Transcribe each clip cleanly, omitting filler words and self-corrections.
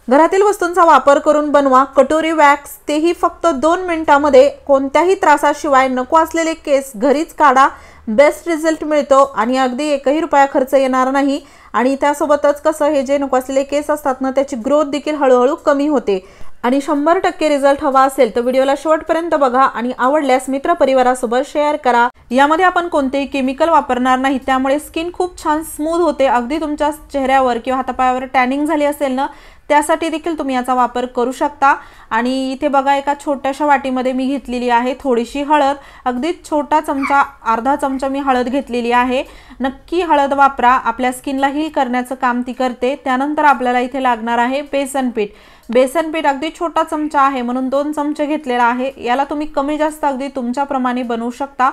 घरातील वस्तूंचा वापर करून बनवा कटोरी वॅक्स, तेही फक्त 2 मिनिटांमध्ये। कोणत्याही त्रासाशिवाय नको असलेले केस घरीच काढा, बेस्ट रिझल्ट मिळतो आणि अगदी 1ही रुपया खर्च येणार नाही। आणि त्यासोबतच कसं हे जे नको असलेले केस असतात ना त्याची ग्रोथ देखील हळूहळू कमी होते आणि 100% रिझल्ट हवा असेल तर व्हिडिओला शेवटपर्यंत बघा आणि आवडल्यास मित्रपरिवारासोबत शेअर करा। यामध्ये आपण कोणतेही केमिकल वापरणार नाही, त्यामुळे स्किन खूप छान स्मूथ होते। अगदी तुमच्या चेहऱ्यावर किंवा हातापायावर टॅनिंग झाली असेल ना त्यासाठी देखील तुम्ही याचा वापर करू शकता। आणि इथे बघा एका छोट्याशा वाटीमध्ये मी घेतलेली आहे थोडीशी हळद, अगदी छोटा चमचा, अर्धा चमचा मी हळद घेतलेली आहे। नक्की हळद वापरा, आपल्या स्किनला हील करण्याचं काम ती करते। त्यानंतर आपल्याला इथे लागणार आहे बेसन पीठ। बेसन पीठ अगदी छोटा चमचा आहे म्हणून 2 चमचे घेतलेला आहे। याला तुम्ही कमी जास्त अगदी तुमच्याप्रमाणे बनवू शकता।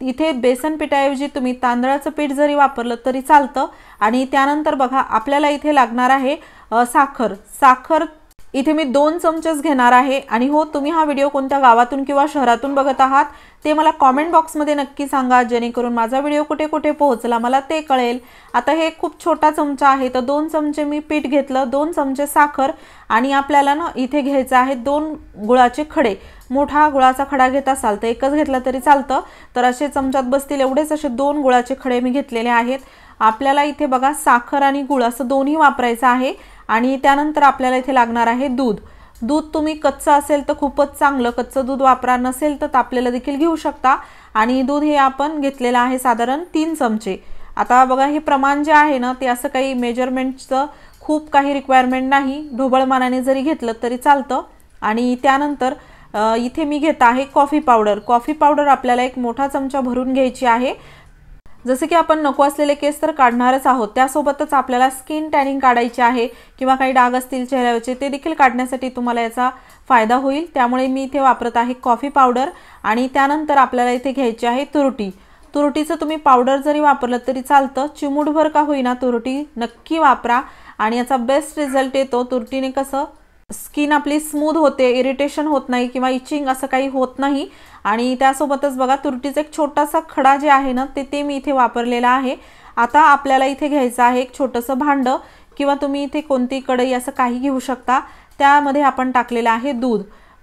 इथे बेसन पीठाऐवजी तुम्ही तांदळाचं पीठ जरी वापरलं तरी चालतं। आणि त्यानंतर बघा आपल्याला इथे लागणार आहे साखर इथे मी 2 चमचेच घेणार आहे। आणि हो, तुम्ही हा व्हिडिओ कोणत्या गावातून किंवा शहरातून बघत आहात ते मला कमेंट बॉक्समध्ये नक्की सांगा, जेणेकरून माझा व्हिडिओ कुठे कुठे पोहोचला मला ते कळेल। आता हे खूप छोटा चमचा आहे तर 2 चमचे मी पीठ घेतलं, 2 चमचे साखर आणि आपल्याला ना इथे घ्यायचं आहे 2 गुळाचे खडे। मोठा गुळाचा खडा घेत असाल तर एकच घेतला तरी चालतं, तर असे चमच्यात बसतील एवढेच असे 2 गुळाचे खडे मी घेतलेले आहेत। आपल्याला इथे बघा साखर आणि गुळ असं दोन्ही वापरायचं आहे। आणि त्यानंतर आपल्याला इथे लागणार आहे दूध तुम्ही कच्चं असेल तर खूपच चांगलं, कच्चं दूध वापरा, नसेल तर तापलेलं देखील घेऊ शकता। आणि दूध हे आपण घेतलेलं आहे साधारण 3 चमचे। आता बघा हे प्रमाण जे आहे ना ते असं काही मेजरमेंटचं खूप काही रिक्वायरमेंट नाही, ढोबळमानाने जरी घेतलं तरी चालतं। आणि त्यानंतर इथे मी घेत आहे कॉफी पावडर आपल्याला एक मोठा चमचा भरून घ्यायची आहे। जसे की आपण नको असलेले केस तर काढणारच आहोत, त्यासोबतच आपल्याला स्किन टॅनिंग काढायची आहे किंवा काही डाग असतील चेहऱ्यावरचे ते देखील काढण्यासाठी तुम्हाला याचा फायदा होईल। त्यामुळे मी इथे वापरत आहे कॉफी पावडर। आणि त्यानंतर आपल्याला इथे घ्यायची आहे तुरटीचं तुम्ही पावडर जरी वापरलं तरी चालतं, चिमूटभर का होईना तुरटी नक्की वापरा आणि याचा बेस्ट रिझल्ट येतो। तुरटीने कसं स्किन आपली स्मूथ होते, इरिटेशन होत नाही किंवा इचिंग असं काही होत नाही। आणि त्यासोबतच बघा तुरटीचा एक छोटासा खडा जे आहे ना ते मी इथे वापरलेला आहे। आता आपल्याला इथे घ्यायचं आहे एक छोटंसं भांडं किंवा तुम्ही इथे कोणती कढई असं काही घेऊ शकता। त्यामध्ये आपण टाकलेलं आहे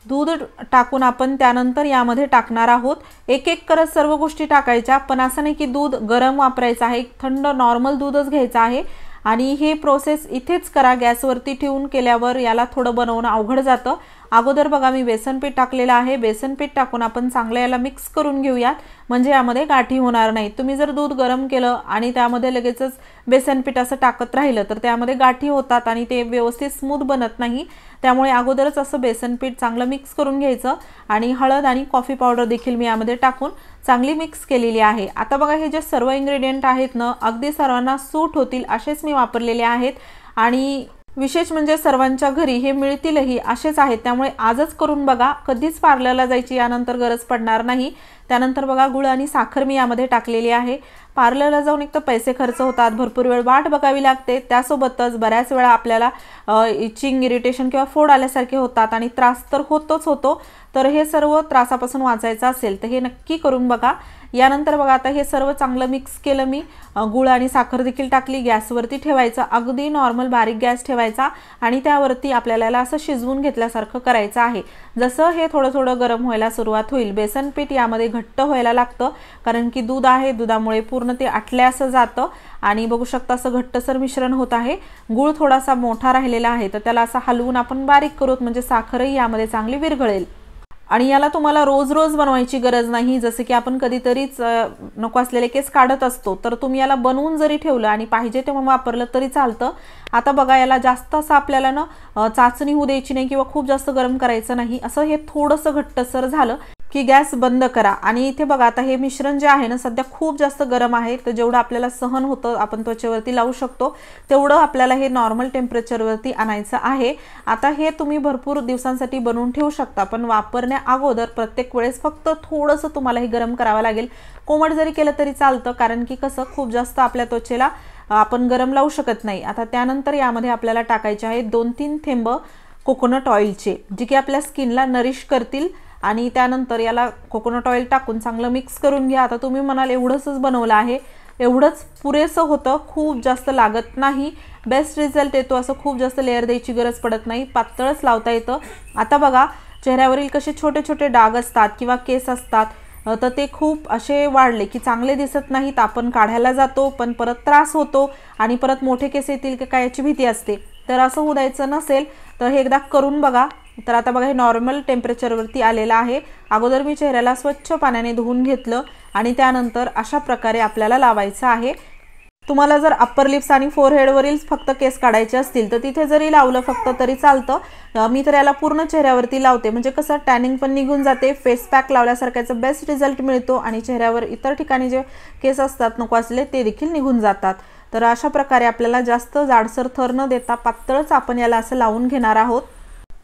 दूध टाकून आपण त्यानंतर यामध्ये टाकणार आहोत। एक एक करत सर्व गोष्टी टाकायच्या, पण असं नाही की दूध गरम वापरायचं आहे, थंड नॉर्मल दूधच घ्यायचं आहे। आणि हे प्रोसेस इथेच करा, गॅसवरती ठेवून केल्यावर याला थोडं बनवणं अवघड जातं। अगोदर बघा मी बेसन पीठ टाकलेलं आहे, बेसन पीठ टाकून आपण चांगलं याला मिक्स करून घेऊयात, म्हणजे यामध्ये गाठी होणार नाही। तुम्ही जर दूध गरम केलं आणि त्यामध्ये लगेचच बेसन पीठ असं टाकत राहिलं तर त्यामध्ये गाठी होतात आणि ते व्यवस्थित स्मूथ बनत नाही। त्यामुळे अगोदरच असं बेसन पीठ चांगलं मिक्स करून घ्यायचं। आणि हळद आणि कॉफी पावडर देखील मी यामध्ये टाकून चांगली मिक्स केलेली आहे। आता बघा हे जे सर्व इन्ग्रेडियंट आहेत ना अगदी सर्वांना सूट होतील असेच मी वापरलेले आहेत आणि विशेष म्हणजे सर्वांच्या घरी हे मिळतीलही असेच आहेत। त्यामुळे आजच करून बघा, कधीच पार्लरला जायची यानंतर गरज पडणार नाही। त्यानंतर बघा गुळ आणि साखर मी यामध्ये टाकलेली आहे। पार्लरला जाऊन एक तर पैसे खर्च होतात, भरपूर वेळ वाट बघावी लागते, त्यासोबतच बऱ्याच वेळा आपल्याला इचिंग, इरिटेशन किंवा फोड आल्यासारखे होतात आणि त्रास तर होतोच होतो। तर हे सर्व त्रासापासून वाचायचं असेल तर हे नक्की करून बघा। यानंतर बघा आता हे सर्व चांगलं मिक्स केलं मी, गुळ आणि साखर देखील टाकली, गॅसवरती ठेवायचं, अगदी नॉर्मल बारीक गॅस ठेवायचा आणि त्यावरती आपल्याला याला असं शिजवून घेतल्यासारखं करायचं आहे। जसं हे थोडं थोडं गरम व्हायला सुरुवात होईल, बेसन पीठ यामध्ये घट्ट व्हायला लागतं, कारण की दूध आहे, दुधामुळे पूर्ण ते आटल्या असं जातं आणि बघू शकता असं घट्टसर मिश्रण होत आहे। गुळ थोडासा मोठा राहिलेला आहे तर त्याला असं हलवून आपण बारीक करूत, म्हणजे साखरही यामध्ये चांगली विरघळेल। आणि याला तुम्हाला रोज रोज बनवायची गरज नाही, जसे की आपण कधीतरीच नको असलेले केस काढत असतो, तर तुम्ही याला बनवून जरी ठेवलं आणि पाहिजे तेव्हा वापरलं तरी चालतं। आता बघा याला जास्त असं आपल्याला ना चाचणी होऊ द्यायची नाही किंवा खूप जास्त गरम करायचं नाही। असं हे थोडंसं घट्टसर झालं की गॅस बंद करा। आणि इथे बघा आता हे मिश्रण जे आहे ना सध्या खूप जास्त गरम आहे, तर जेवढं आपल्याला सहन होतं आपण त्वचेवरती लावू शकतो तेवढं आपल्याला हे नॉर्मल टेम्परेचरवरती आणायचं आहे। आता हे तुम्ही भरपूर दिवसांसाठी बनवून ठेवू शकता, पण वापरण्या अगोदर प्रत्येक वेळेस फक्त थोडंसं तुम्हाला हे गरम करावं लागेल। कोमट जरी केलं तरी चालतं, कारण की कसं खूप जास्त आपल्या त्वचेला आपण गरम लावू शकत नाही। आता त्यानंतर यामध्ये आपल्याला टाकायचे आहे 2-3 थेंब कोकोनट ऑइलचे, जे की आपल्या स्किनला नरिश करतील। आणि त्यानंतर याला कोकोनट ऑइल टाकून चांगलं मिक्स करून घ्या। आता तुम्ही म्हणाल एवढंच बनवलं आहे, एवढंच पुरेसं होतं, खूप जास्त लागत नाही, बेस्ट रिझल्ट येतो। असं खूप जास्त लेअर द्यायची गरज पडत नाही, पातळच लावता येतं। आता बघा चेहऱ्यावरील कसे छोटे छोटे डाग असतात किंवा केस असतात, तर ते खूप असे वाढले की चांगले दिसत नाहीत, आपण काढायला जातो पण परत त्रास होतो आणि परत मोठे केस येतील की काय याची भीती असते। तर असं होऊ द्यायचं नसेल तर हे एकदा करून बघा। तर आता बघा हे नॉर्मल टेम्परेचरवरती आलेलं आहे। अगोदर मी चेहऱ्याला स्वच्छ पाण्याने धुवून घेतलं आणि त्यानंतर अशा प्रकारे आपल्याला लावायचं आहे। तुम्हाला जर अप्पर लिप्स आणि फोरहेडवरील फक्त केस काढायचे असतील तर तिथे जरी लावलं फक्त तरी चालतं। मी तर याला पूर्ण चेहऱ्यावरती लावते, म्हणजे कसं टॅनिंग पण निघून जाते, फेस पॅक लावल्यासारख्याचा बेस्ट रिझल्ट मिळतो आणि चेहऱ्यावर इतर ठिकाणी जे केस असतात नको असलेले ते देखील निघून जातात। तर अशा प्रकारे आपल्याला जास्त जाडसर थर न देता पातळच आपण याला असं लावून घेणार आहोत।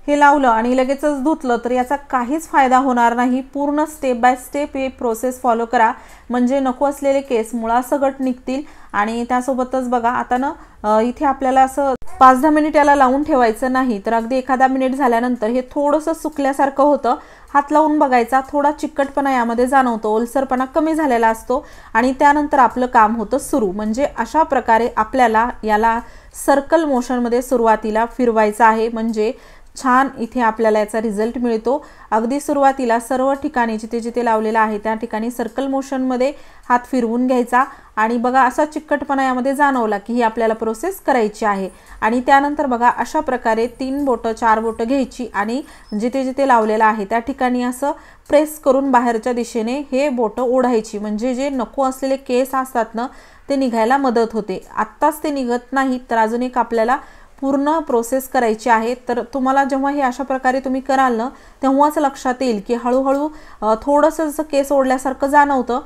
हे लावलं आणि लगेचच धुतलं तर याचा काहीच फायदा होणार नाही। पूर्ण स्टेप बाय स्टेप हे प्रोसेस फॉलो करा, म्हणजे नको असलेले केस मुळासकट निघतील। आणि त्यासोबतच बघा आता ना इथे आपल्याला असं 5-10 मिनिट याला लावून ठेवायचं नाही, तर अगदी 1 मिनिट झाल्यानंतर हे थोडंसं सुकल्यासारखं होतं। हात लावून बघायचा, थोडा चिकटपणा यामध्ये जाणवतो, ओलसरपणा कमी झालेला असतो आणि त्यानंतर आपलं काम होतं सुरू। म्हणजे अशा प्रकारे आपल्याला याला सर्कल मोशनमध्ये सुरुवातीला फिरवायचं आहे, म्हणजे छान इथे आपल्याला याचा रिझल्ट मिळतो। अगदी सुरुवातीला सर्व ठिकाणी जिथे जिथे लावलेला आहे त्या ठिकाणी सर्कल मोशनमध्ये हात फिरवून घ्यायचा आणि बघा असा चिकटपणा यामध्ये जाणवला की ही आपल्याला प्रोसेस करायची आहे। आणि त्यानंतर बघा अशा प्रकारे 3 बोटं 4 बोटं घ्यायची आणि जिथे जिथे लावलेला आहे त्या ठिकाणी असं प्रेस करून बाहेरच्या दिशेने हे बोटं ओढायची, म्हणजे जे नको असलेले केस असतात ना ते निघायला मदत होते। आत्ताच ते निघत नाही तर अजून एक आपल्याला पूर्ण प्रोसेस करायची आहे। तर तुम्हाला जेव्हा हे अशा प्रकारे तुम्ही कराल ना तेव्हाच लक्षात येईल की हळूहळू थोडंसं जसं केस ओढल्यासारखं जाणवतं,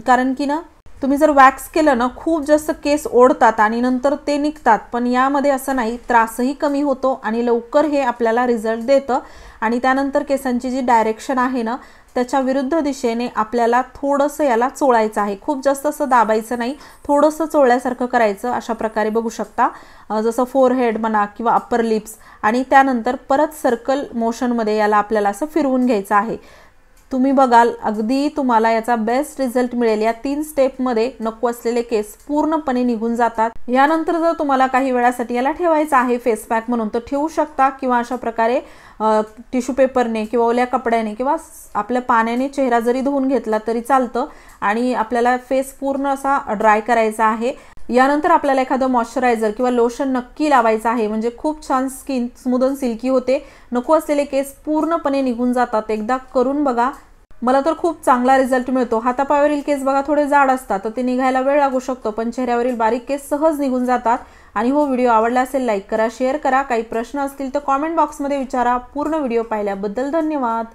कारण की ना तुम्ही जर वॅक्स केलं ना खूप जास्त केस ओढतात आणि नंतर ते निघतात, पण यामध्ये असं नाही, त्रासही कमी होतो आणि लवकर हे आपल्याला रिझल्ट देतं। आणि त्यानंतर केसांची जी डायरेक्शन आहे ना त्याच्या विरुद्ध दिशेने आपल्याला थोडंसं याला चोळायचं आहे, खूप जास्त असं दाबायचं नाही, थोडंसं चोळल्यासारखं करायचं। अशा प्रकारे बघू शकता, जसं फोरहेड म्हणा किंवा अप्पर लिप्स, आणि त्यानंतर परत सर्कल मोशनमध्ये याला आपल्याला असं फिरवून घ्यायचं आहे। तुम्ही बघाल अगदी तुम्हाला याचा बेस्ट रिझल्ट मिळेल। या 3 स्टेपमध्ये नको असलेले केस पूर्णपणे निघून जातात। यानंतर जर तुम्हाला काही वेळासाठी याला ठेवायचं आहे फेस पॅक म्हणून तर ठेवू शकता, किंवा अशा प्रकारे टिश्यू पेपरने किंवा ओल्या कपड्याने किंवा आपल्या पाण्याने चेहरा जरी धुवून घेतला तरी चालतं। आणि आपल्याला फेस पूर्ण असा ड्राय करायचा आहे। यानंतर आपल्याला एखादं मॉइश्चरायझर किंवा लोशन नक्की लावायचं आहे, म्हणजे खूप छान स्किन स्मूथ आणि सिल्की होते, नको असलेले केस पूर्णपणे निघून जातात। एकदा करून बघा, मला तर खूप चांगला रिझल्ट मिळतो। हातापायावरील केस बघा थोडे जाड असतात तर ते निघायला वेळ लागू शकतो, पण चेहऱ्यावरील बारीक केस सहज निघून जातात। आणि हो व्हिडिओ आवडला असेल लाईक करा, शेअर करा, काही प्रश्न असतील तर कॉमेंट बॉक्समध्ये विचारा। पूर्ण व्हिडिओ पाहिल्याबद्दल धन्यवाद।